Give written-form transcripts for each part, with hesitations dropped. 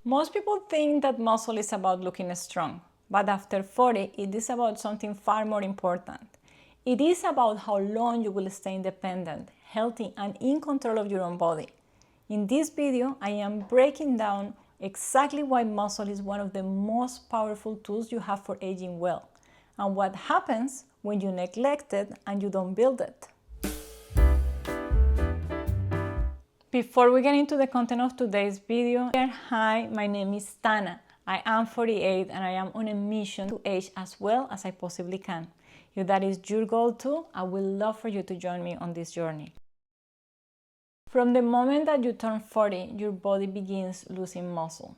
Most people think that muscle is about looking strong, but after 40, it is about something far more important. It is about how long you will stay independent, healthy, and in control of your own body. In this video, I am breaking down exactly why muscle is one of the most powerful tools you have for aging well, and what happens when you neglect it and you don't build it. Before we get into the content of today's video, hi, my name is Tana. I am 48 and I am on a mission to age as well as I possibly can. If that is your goal too, I would love for you to join me on this journey. From the moment that you turn 40, your body begins losing muscle.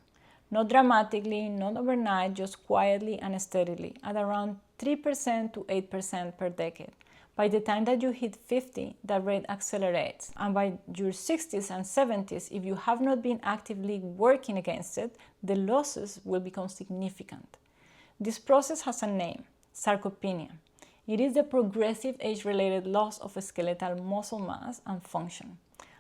Not dramatically, not overnight, just quietly and steadily, at around 3% to 8% per decade. By the time that you hit 50, that rate accelerates, and by your 60s and 70s, if you have not been actively working against it, the losses will become significant. This process has a name, sarcopenia. It is the progressive age-related loss of skeletal muscle mass and function,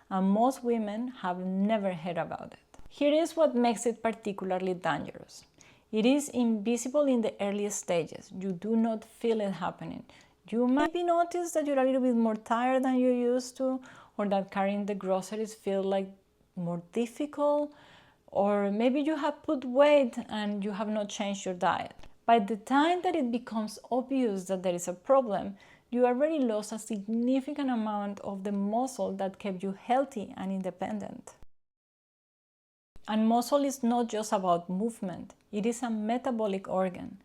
and most women have never heard about it. Here is what makes it particularly dangerous. It is invisible in the earliest stages. You do not feel it happening. You might notice that you're a little bit more tired than you used to, or that carrying the groceries feels like more difficult, or maybe you have put weight and you have not changed your diet. By the time that it becomes obvious that there is a problem, you already lost a significant amount of the muscle that kept you healthy and independent. And muscle is not just about movement, it is a metabolic organ.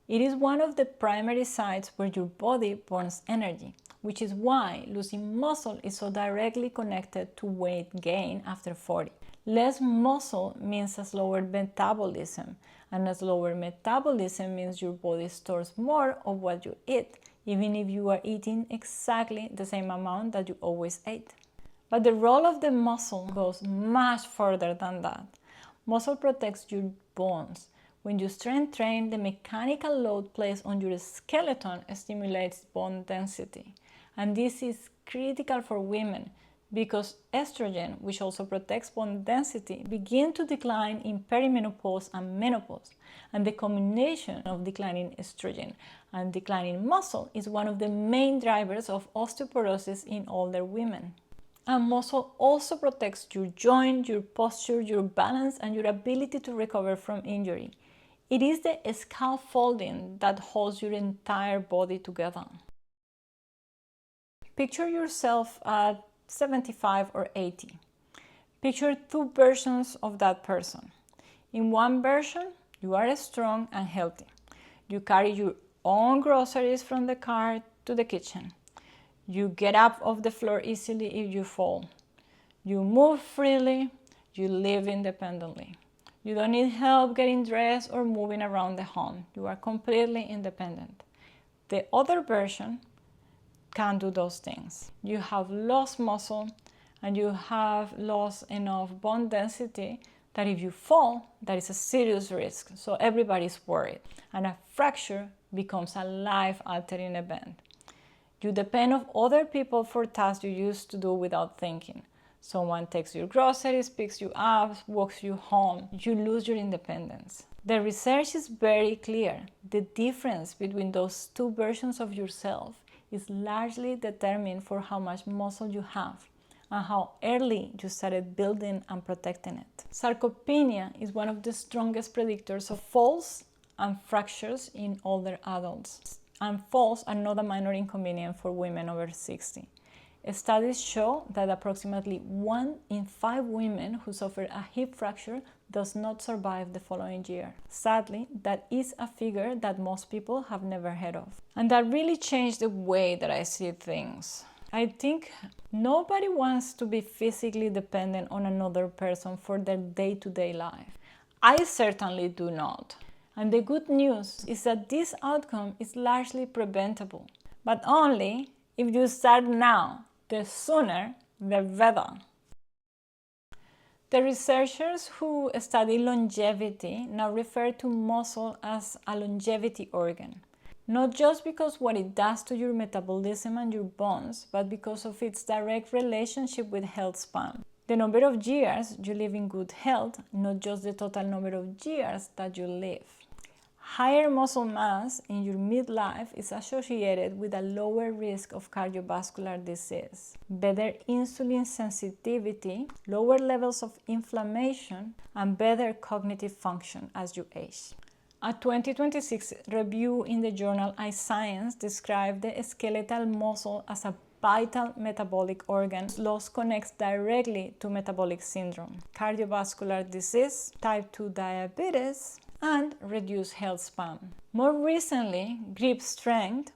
It is one of the primary sites where your body burns energy, which is why losing muscle is so directly connected to weight gain after 40. Less muscle means a slower metabolism, and a slower metabolism means your body stores more of what you eat, even if you are eating exactly the same amount that you always ate. But the role of the muscle goes much further than that. Muscle protects your bones. When you strength train, the mechanical load placed on your skeleton stimulates bone density. And this is critical for women because estrogen, which also protects bone density, begins to decline in perimenopause and menopause. And the combination of declining estrogen and declining muscle is one of the main drivers of osteoporosis in older women. And muscle also protects your joint, your posture, your balance, and your ability to recover from injury. It is the scaffolding that holds your entire body together. Picture yourself at 75 or 80. Picture two versions of that person. In one version, you are strong and healthy. You carry your own groceries from the car to the kitchen. You get up off the floor easily if you fall. You move freely. You live independently. You don't need help getting dressed or moving around the home. You are completely independent. The other version can't do those things. You have lost muscle and you have lost enough bone density that if you fall, that is a serious risk. So everybody's worried. And a fracture becomes a life-altering event. You depend on other people for tasks you used to do without thinking. Someone takes your groceries, picks you up, walks you home. You lose your independence. The research is very clear. The difference between those two versions of yourself is largely determined for how much muscle you have and how early you started building and protecting it. Sarcopenia is one of the strongest predictors of falls and fractures in older adults. And falls are not a minor inconvenience for women over 60. Studies show that approximately 1 in 5 women who suffer a hip fracture does not survive the following year. Sadly, that is a figure that most people have never heard of. And that really changed the way that I see things. I think nobody wants to be physically dependent on another person for their day-to-day life. I certainly do not. And the good news is that this outcome is largely preventable, but only if you start now. The sooner, the better. The researchers who study longevity now refer to muscle as a longevity organ, not just because what it does to your metabolism and your bones, but because of its direct relationship with health span. the number of years you live in good health, not just the total number of years that you live. Higher muscle mass in your midlife is associated with a lower risk of cardiovascular disease, better insulin sensitivity, lower levels of inflammation, and better cognitive function as you age. A 2026 review in the journal iScience described the skeletal muscle as a vital metabolic organ. Loss connects directly to metabolic syndrome, cardiovascular disease, type 2 diabetes, and reduced health span. More recently, grip strength,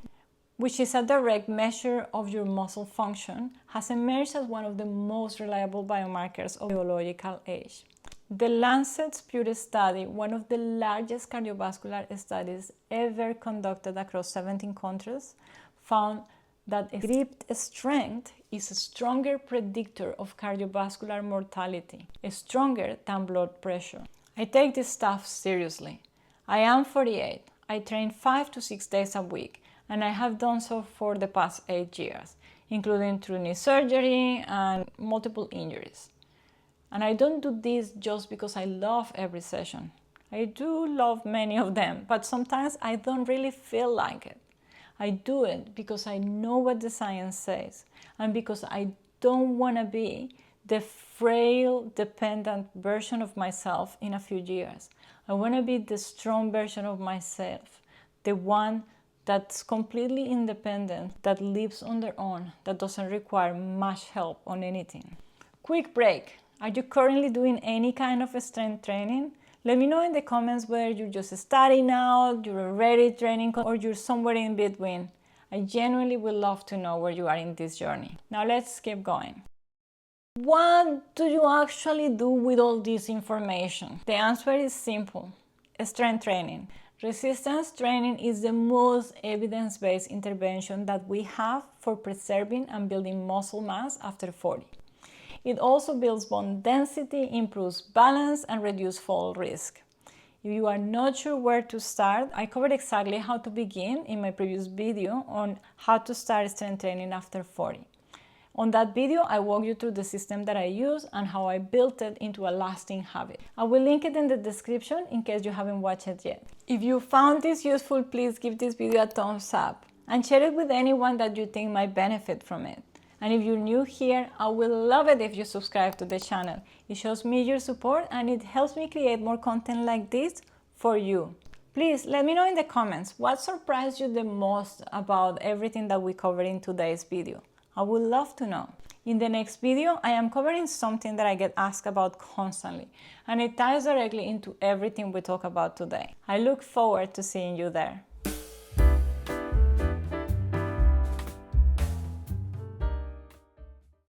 which is a direct measure of your muscle function, has emerged as one of the most reliable biomarkers of biological age. The Lancet's Pure study, one of the largest cardiovascular studies ever conducted across 17 countries, found that grip strength is a stronger predictor of cardiovascular mortality, stronger than blood pressure. I take this stuff seriously. I am 48. I train 5 to 6 days a week, and I have done so for the past 8 years, including through knee surgery and multiple injuries. And I don't do this just because I love every session. I do love many of them, but sometimes I don't really feel like it. I do it because I know what the science says, and because I don't want to be the frail, dependent version of myself in a few years. I want to be the strong version of myself, the one that's completely independent, that lives on their own, that doesn't require much help on anything. Quick break. Are you currently doing any kind of strength training? Let me know in the comments whether you're just starting out, you're already training, or you're somewhere in between. I genuinely would love to know where you are in this journey. Now let's keep going. What do you actually do with all this information? The answer is simple: strength training. Resistance training is the most evidence-based intervention that we have for preserving and building muscle mass after 40. It also builds bone density, improves balance, and reduces fall risk. If you are not sure where to start, I covered exactly how to begin in my previous video on how to start strength training after 40. On that video, I walk you through the system that I use and how I built it into a lasting habit. I will link it in the description in case you haven't watched it yet. If you found this useful, please give this video a thumbs up and share it with anyone that you think might benefit from it. And if you're new here, I will love it if you subscribe to the channel. It shows me your support and it helps me create more content like this for you. Please let me know in the comments what surprised you the most about everything that we covered in today's video. I would love to know. In the next video, I am covering something that I get asked about constantly, and it ties directly into everything we talk about today. I look forward to seeing you there.